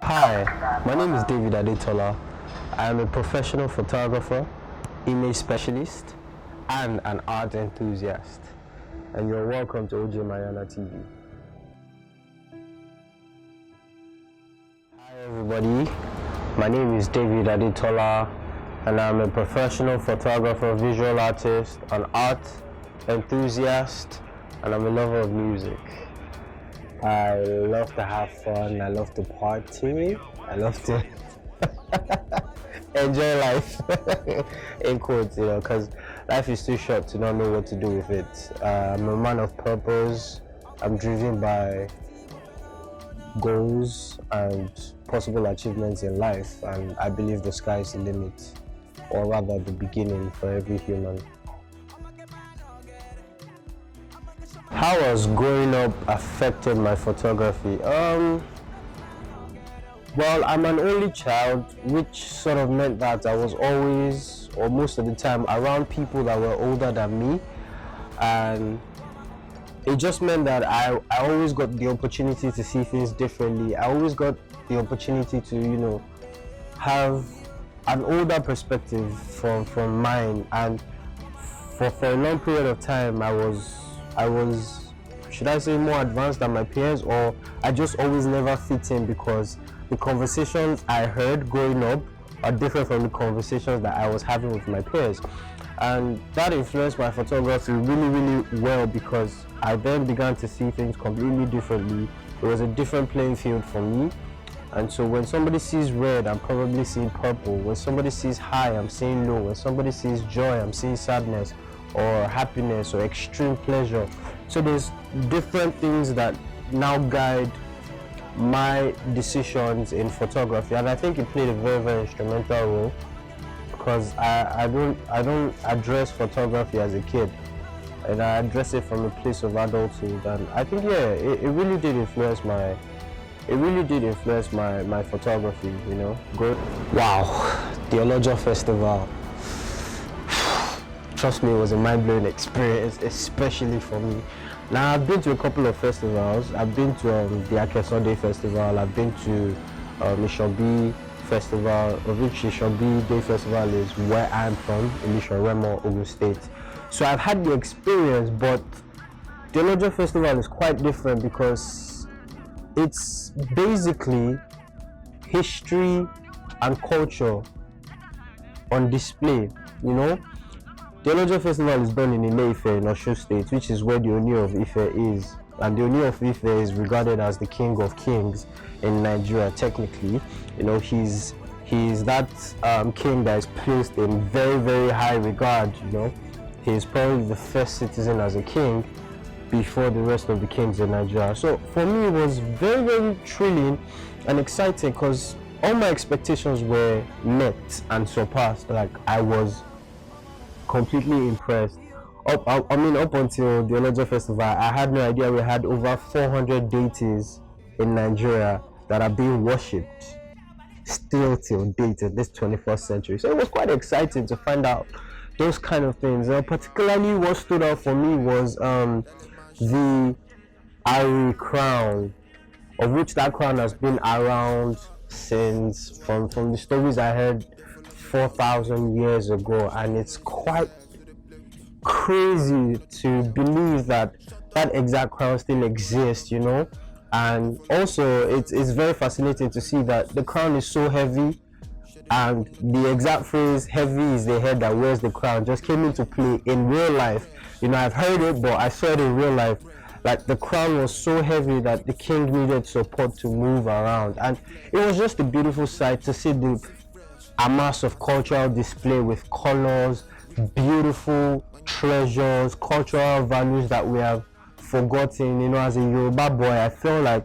Hi, my name is David Adetola. I am a professional photographer, image specialist, and an art enthusiast. And you're welcome to OJ Mariana TV. Hi everybody, my name is David Adetola, and I'm a professional photographer, visual artist, an art enthusiast, and I'm a lover of music. I love to have fun, I love to party, I love to enjoy life, in quotes, because life is too short to not know what to do with it. I'm a man of purpose, I'm driven by goals and possible achievements in life, and I believe the sky is the limit, or rather the beginning for every human. How has growing up affected my photography? Well, I'm an only child, which sort of meant that I was always, or most of the time, around people that were older than me, and it just meant that I always got the opportunity to see things differently. I always got the opportunity to, have an older perspective from mine, and for a long period of time, I was, should I say, more advanced than my peers, or I just always never fit in because the conversations I heard growing up are different from the conversations that I was having with my peers. And that influenced my photography really, really well, because I then began to see things completely differently. It was a different playing field for me. And so when somebody sees red, I'm probably seeing purple. When somebody sees high, I'm seeing low. When somebody sees joy, I'm seeing sadness, or happiness, or extreme pleasure. So there's different things that now guide my decisions in photography, and I think it played a very, very instrumental role, because I don't address photography as a kid, and I address it from a place of adulthood. And I think it really did influence my photography, Wow, the Olojo Festival. Trust me, it was a mind-blowing experience, especially for me. Now, I've been to a couple of festivals. I've been to the Akesode Festival. I've been to Ishobi Festival, of which Ishobi Day Festival is where I'm from, in Remo, Ogun State. So I've had the experience, but the Olojo Festival is quite different because it's basically history and culture on display, The Olojo Festival is done in Ile-Ife in Osun State, which is where the Oni of Ife is. And the Oni of Ife is regarded as the king of kings in Nigeria, technically. He's that king that is placed in very, very high regard, He's probably the first citizen as a king before the rest of the kings in Nigeria. So for me, it was very, very thrilling and exciting, because all my expectations were met and surpassed. Like, I was completely impressed. Up until the Olojo Festival, I had no idea we had over 400 deities in Nigeria that are being worshipped still till date in this 21st century. So it was quite exciting to find out those kind of things. Particularly what stood out for me was the Ari crown, of which that crown has been around since, from the stories I heard, 4,000 years ago, and it's quite crazy to believe that exact crown still exists, And also, it's very fascinating to see that the crown is so heavy, and the exact phrase "heavy is the head that wears the crown" just came into play in real life. I've heard it, but I saw it in real life. Like, the crown was so heavy that the king needed support to move around, and it was just a beautiful sight to see a mass of cultural display with colors, beautiful treasures, cultural values that we have forgotten. As a Yoruba boy, I feel like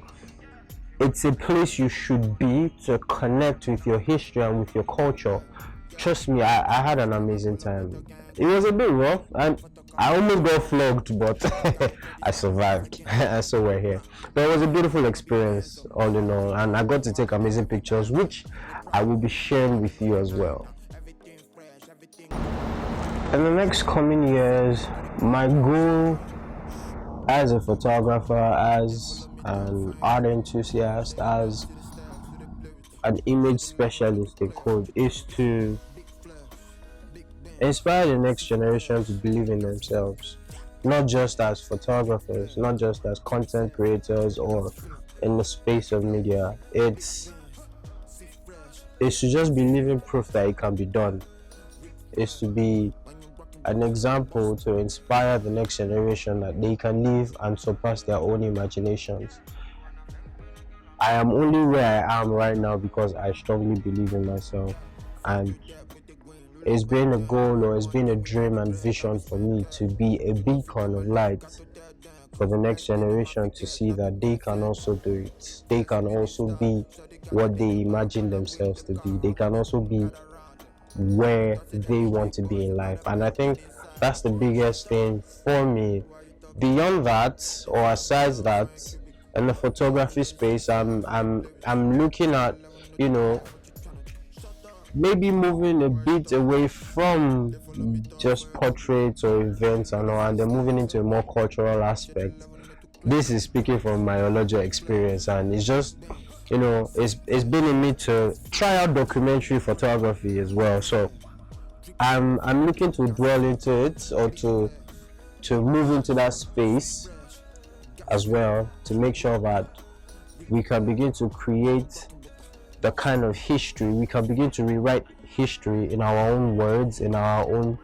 it's a place you should be to connect with your history and with your culture. Trust me, I had an amazing time. It was a bit rough, and I almost got flogged, but I survived. So we're here. But it was a beautiful experience, all in all, and I got to take amazing pictures, which I will be sharing with you as well. In the next coming years, my goal as a photographer, as an art enthusiast, as an image specialist in code, is to inspire the next generation to believe in themselves, not just as photographers, not just as content creators or in the space of media. It's to just be living proof that it can be done. It's to be an example to inspire the next generation that they can live and surpass their own imaginations. I am only where I am right now because I strongly believe in myself, and it's been a goal, or it's been a dream and vision for me to be a beacon of light for the next generation to see that they can also do it. They can also be what they imagine themselves to be. They can also be where they want to be in life. And I think that's the biggest thing for me. Beyond that, or aside that, in the photography space, I'm looking at, you know, maybe moving a bit away from just portraits or events and all, and then moving into a more cultural aspect. This is speaking from my Olojo experience, and it's just, it's been in me to try out documentary photography as well. So I'm looking to dwell into it, or to move into that space as well, to make sure that we can begin to create the kind of history, we can begin to rewrite history in our own words, in our own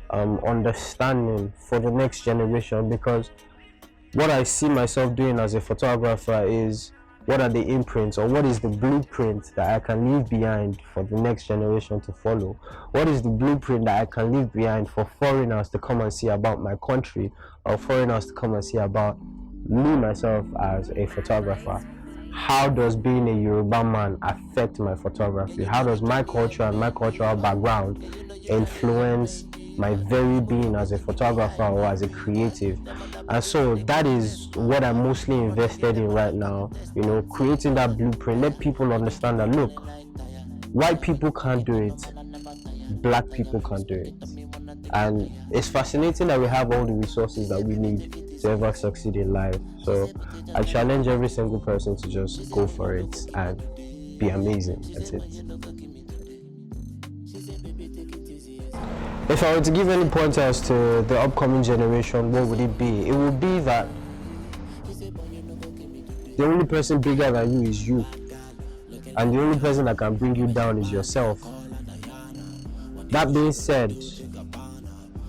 understanding for the next generation. Because what I see myself doing as a photographer is, what are the imprints, or what is the blueprint that I can leave behind for the next generation to follow? What is the blueprint that I can leave behind for foreigners to come and see about my country, or foreigners to come and see about me, myself, as a photographer? How does being a Yoruba man affect my photography? How does my culture and my cultural background influence my very being as a photographer or as a creative? And so that is what I'm mostly invested in right now, creating that blueprint. Let people understand that, look, white people can't do it, black people can't do it. And it's fascinating that we have all the resources that we need to ever succeed in life. So I challenge every single person to just go for it and be amazing. That's it. If I were to give any pointers to the upcoming generation, what would it be? It would be that the only person bigger than you is you, and the only person that can bring you down is yourself. That being said,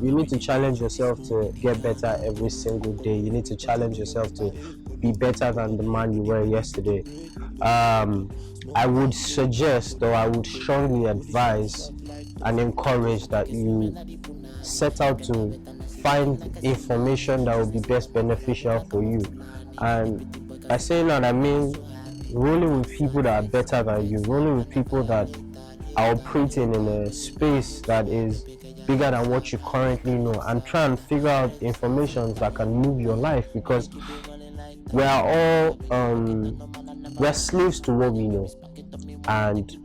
you need to challenge yourself to get better every single day. You need to challenge yourself to be better than the man you were yesterday. I would suggest, or I would strongly advise and encourage that you set out to find information that will be best beneficial for you. And by saying that, I mean rolling with people that are better than you, rolling with people that are operating in a space that is bigger than what you currently know, and try and figure out information that can move your life, because we are all we're slaves to what we know, and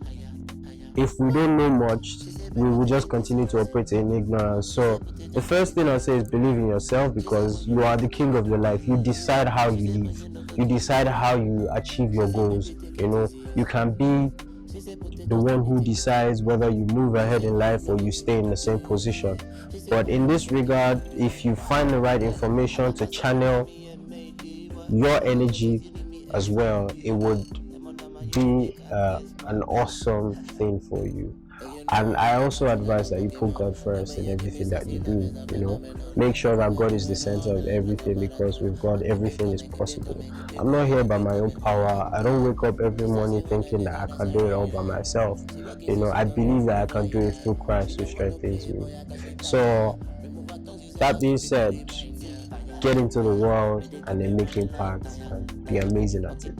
if we don't know much, we will just continue to operate in ignorance. So the first thing I'll say is believe in yourself, because you are the king of your life. You decide how you live, you decide how you achieve your goals. You can be the one who decides whether you move ahead in life or you stay in the same position. But in this regard, if you find the right information to channel your energy as well, it would be an awesome thing for you. And I also advise that you put God first in everything that you do. Make sure that God is the center of everything, because with God everything is possible. I'm not here by my own power. I don't wake up every morning thinking that I can do it all by myself. I believe that I can do it through Christ who strengthens me. So that being said, get into the world and then make impact and be amazing at it.